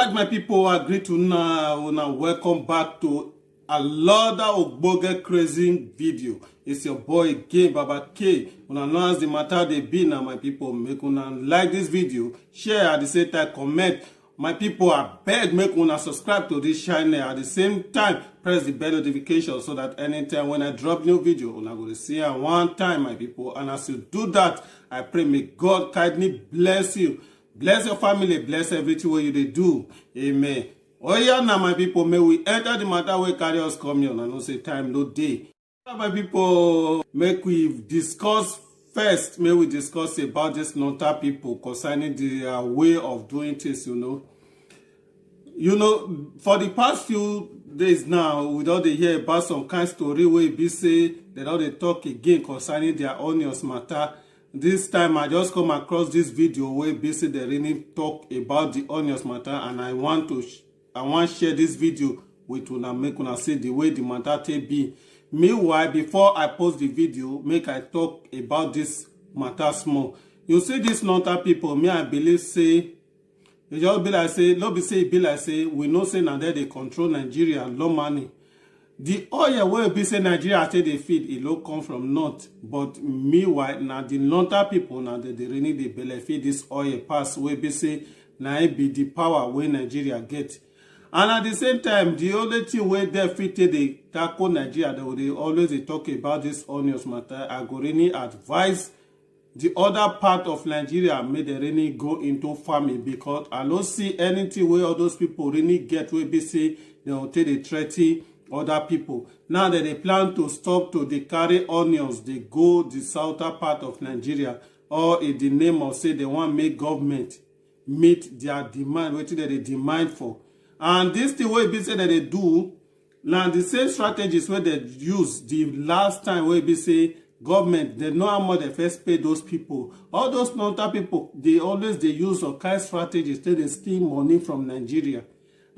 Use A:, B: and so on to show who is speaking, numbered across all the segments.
A: Alright, my people, I greet you now. Welcome back to another Ogboge crazy video. It's your boy again, Baba K. Una know as the matter they be now, my people. Make una like this video, share at the same time, comment. My people, I beg make una subscribe to this channel. At the same time, press the bell notification so that anytime when I drop new video, una go to see it one time, my people. And as you do that, I pray may God kindly bless you. Bless your family, bless everything what you they do. Amen. Oh yeah, now my people, may we enter the matter where carry us come here. I know say time no day. My people, make we discuss first. May we discuss about this Nota people concerning the way of doing things. You know, for the past few days now, we don't hear about some kind of story where be say they don't talk again concerning their onions matter. This time I just come across this video where basically they really talk about the onions matter, and I want to share this video with una, make una see the way the matter take be. Meanwhile, before I post the video, make I talk about this matter small. You see this Nota people, me I believe say it just be like say, no be say it be like say we know say now that they control Nigeria and low money. The oil where be say Nigeria take they feed, it will come from north. But meanwhile, now the Nota people now they really they benefit this oil pass where be say now it be the power where Nigeria get. And at the same time, the only thing where they fit they tackle Nigeria, they always they talk about this onions matter. I go really advise the other part of Nigeria may they really go into farming, because I don't see anything where all those people really get where be say they will take the threaten other people. Now that they plan to stop to they carry onions, they go the southern part of Nigeria, or in the name of say they want make government meet their demand, what they demand for. And this the way be say that they do. Now the same strategies where they use the last time where be say government, they know how much they first pay those people. All those Nota people, they use all kind of strategies till they steal money from Nigeria.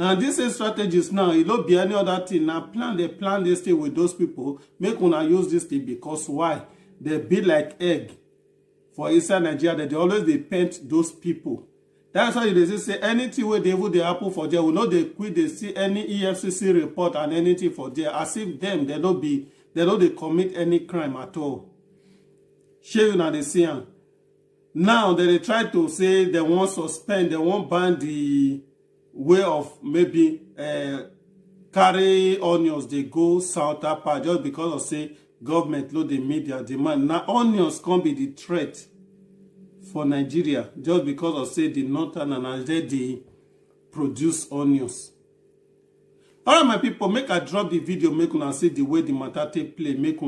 A: And this is strategies now, it don't be any other thing. Now they plan this thing with those people, make una use this thing, because why? They be like egg for inside Nigeria, that they always they paint those people. That's why they say anything where they happen for there, we know they quit, they see any EFCC report and anything for there, as if them they don't commit any crime at all. Share you now they see. Now they try to say they won't suspend, they won't ban the way of maybe carry onions, they go south part just because of say government load the media demand. Now onions can't be the threat for Nigeria just because of say the northern and they produce onions. Alright, my people, make I drop the video, make una see the way the matter take play, make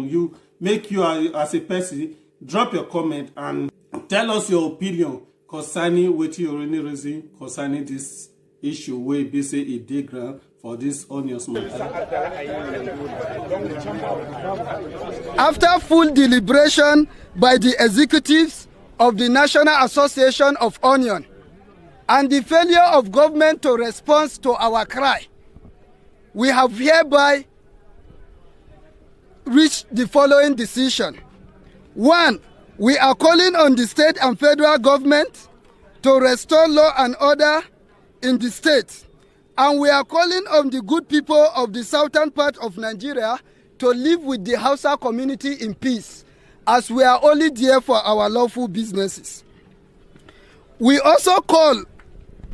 A: you as a person drop your comment and tell us your opinion concerning what you really reason concerning this issue where be say it dey ground for this onions matter.
B: After full deliberation by the executives of the National Association of Onion and the failure of government to respond to our cry, we have hereby reached the following decision. 1. We are calling on the state and federal government to restore law and order in the state, and we are calling on the good people of the southern part of Nigeria to live with the Hausa community in peace, as we are only there for our lawful businesses. We also call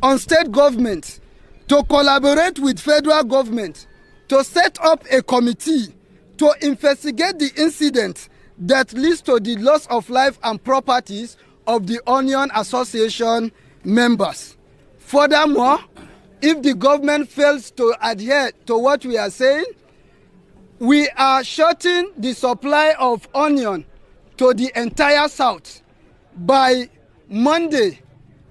B: on state government to collaborate with federal government to set up a committee to investigate the incident that leads to the loss of life and properties of the Onion Association members. Furthermore, if the government fails to adhere to what we are saying, we are shutting the supply of onion to the entire south by Monday,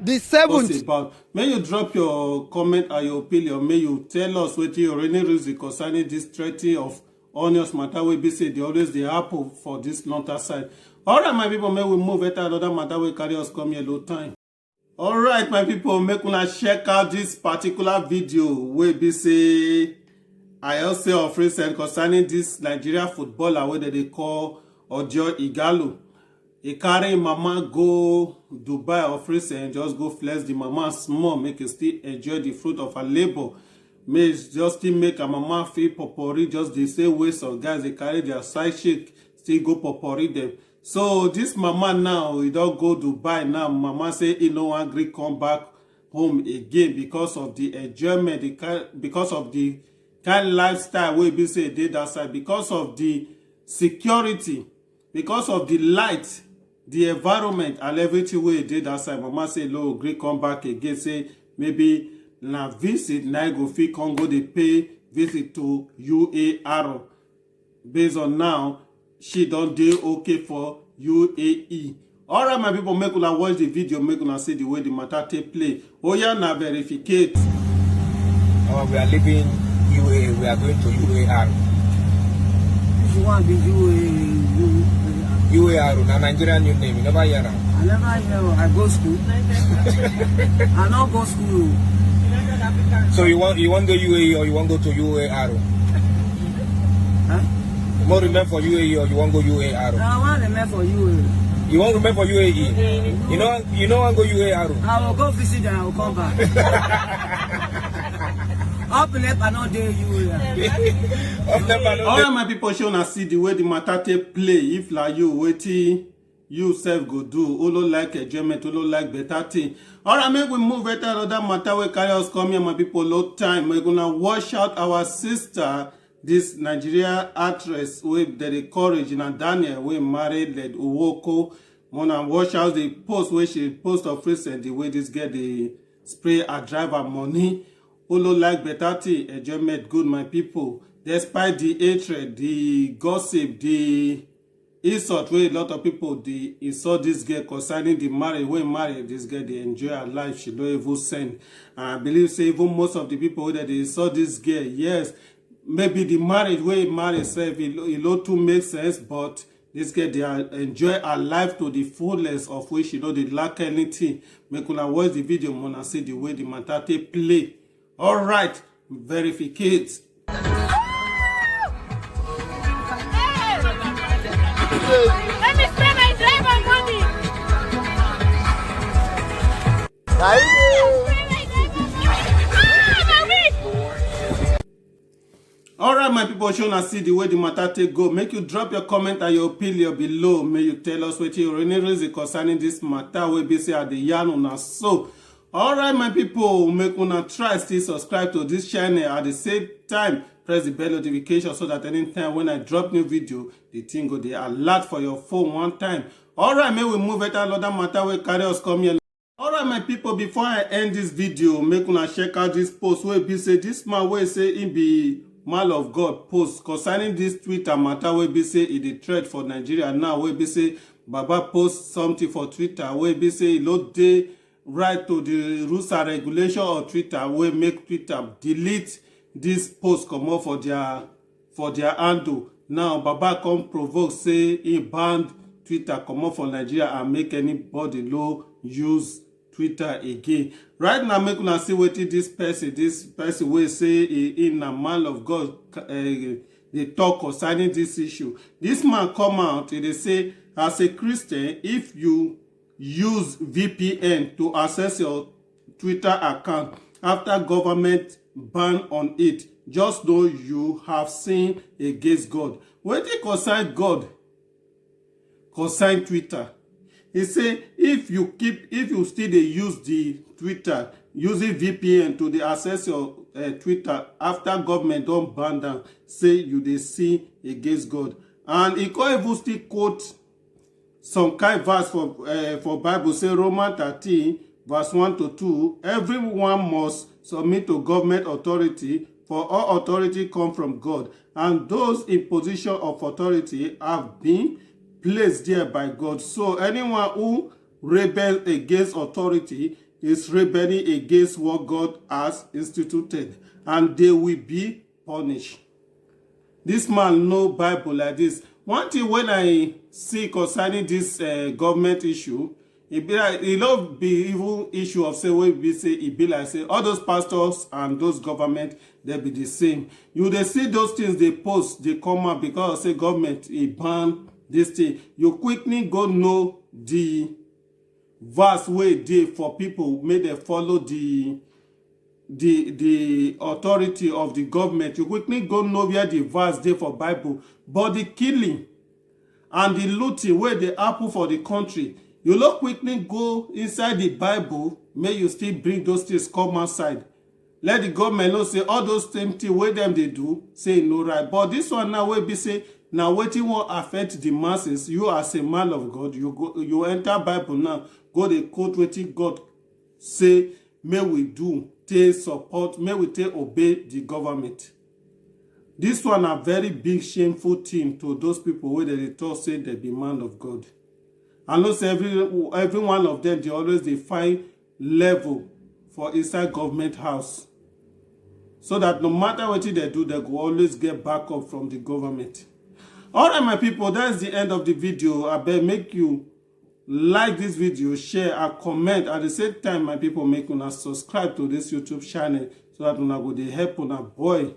B: the 7th.
A: May you drop your comment and your opinion. May you tell us what you really reason concerning this threat of onions matter. We be say they always the apple for this Nota side. Alright, my people, may we move at another matter we carry us come here low time. Alright, my people, make una check out this particular video where be say I also offer concerning this Nigeria footballer where they call Ojo Igalo. He carry mama go Dubai or France and just go flex the mama small, make her still enjoy the fruit of her labor. May just still make her mama feel popori, just the same way some guys they carry their side chick, still go popori them. So this mama now, he don't go Dubai now. Mama say he no agree come back home again because of the enjoyment, because of the kind lifestyle wey be say dey that side, because of the security, because of the light, the environment and everything wey dey that side. Mama say no gree come back again, say maybe na visit na go fit come go dey pay visit to UAR. Based on now she don dey okay for UAE. Alright my people, make una watch the video, make una see the way the matter take play. Oya na verificate.
C: We are leaving UAE, we are going to UAR.
D: If you want to be
C: UAR, na Nigerian new name, you never hear now.
D: I never hear. I go school. I not go school.
C: So you want go UAE or you want go to UAR?
D: Huh?
C: You want remain for UAE or you want go UAR?
D: No, I want to remain for UAE.
C: You want remain for UAE? You know want go UAR?
D: I will go visit and I will come back. Up in I not do UAE.
A: All my people show na see the way the matter take play. If like you waiting, you self go do. Olo like enjoyment, olo like better thing. Alright, make we move better another matter we carry us come here, my people. Low time. We're gonna wash out our sister, this Nigeria actress with the courage and Daniel we married led Uwoko. Wanna wash out the post where she post of recent the way this girl the spray her driver money. Olo like better thing, enjoyment good my people. Despite the hatred, the gossip, the insult where a lot of people they insult this girl concerning the marriage. When married, this girl they enjoy her life, she don't even send. And I believe say even most of the people that they saw this girl, yes, maybe the marriage where married self it not too make sense, but this girl they enjoy her life to the fullest of which she don't lack anything. Make una watch the video, wanna see the way the matter take play. All right, verificate.
E: Let me spend my driver money.
A: Alright my people, show na see the way the matter take go. Make you drop your comment and your opinion below. May you tell us what you really reason concerning this matter. We be say at the yarn una so. Alright my people, make una try still subscribe to this channel at the same time. Press the bell notification so that anytime when I drop new video, the thing go dey alert for your phone one time. Alright, may we move it another matter we carry us come here. Alright my people, before I end this video, make una check out this post where be say this man wey say he be man of God post concerning this Twitter matter where be say he dey threat for Nigeria now, where be say Baba post something for Twitter where be say he no dey right to the rules and regulation of Twitter wey make Twitter delete this post comot for their handle. Now Baba come provoke say he banned Twitter comot for Nigeria and make anybody no use Twitter again. Right now make una see wetin this person wey say he na man of God dey talk concerning this issue. This man come out, he dey say as a Christian, if you use VPN to access your Twitter account after government ban on it, just know you have sinned against God. Wetin concern God concern Twitter? He say if you still dey use the Twitter using VPN to dey access your Twitter after government don ban down, say you dey sin against God. And he can't even still quote some kind verse for Bible, say Romans 13 verse 1 to 2, everyone must submit to government authority, for all authority come from God, and those in position of authority have been placed there by God. So anyone who rebels against authority is rebelling against what God has instituted, and they will be punished. This man know Bible like this. One thing when I see concerning this government issue, it be like it not be even issue of say wey be say it be like say all those pastors and those government they be the same. You they see those things they post they come out because say government e ban this thing, you quickly go know the verse wey dey for people, make dem follow the authority of the government. You quickly go know where the verse dey for Bible. But the killing and the looting wey dey happen for the country, you no quickly go inside the Bible, make you still bring those things come outside. Let the government know say all those same things wey dem dey do, say no right. But this one now wey be say na wetin wan affect the masses, you as a man of God, you enter Bible now, go dey quote wetin God say may we do, take support, may we take obey the government. This one a very big shameful thing to those people wey dey talk say they be man of God. I know say every one of them, they always dey find level for inside government house, so that no matter wetin they do, they go always get backup from the government. All right, my people, that's the end of the video. I beg make you like this video, share and comment. At the same time, my people, make una subscribe to this YouTube channel, so that una go dey help una boy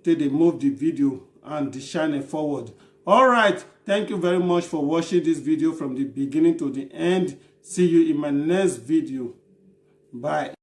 A: till they move the video and the channel forward. All right, thank you very much for watching this video from the beginning to the end. See you in my next video. Bye.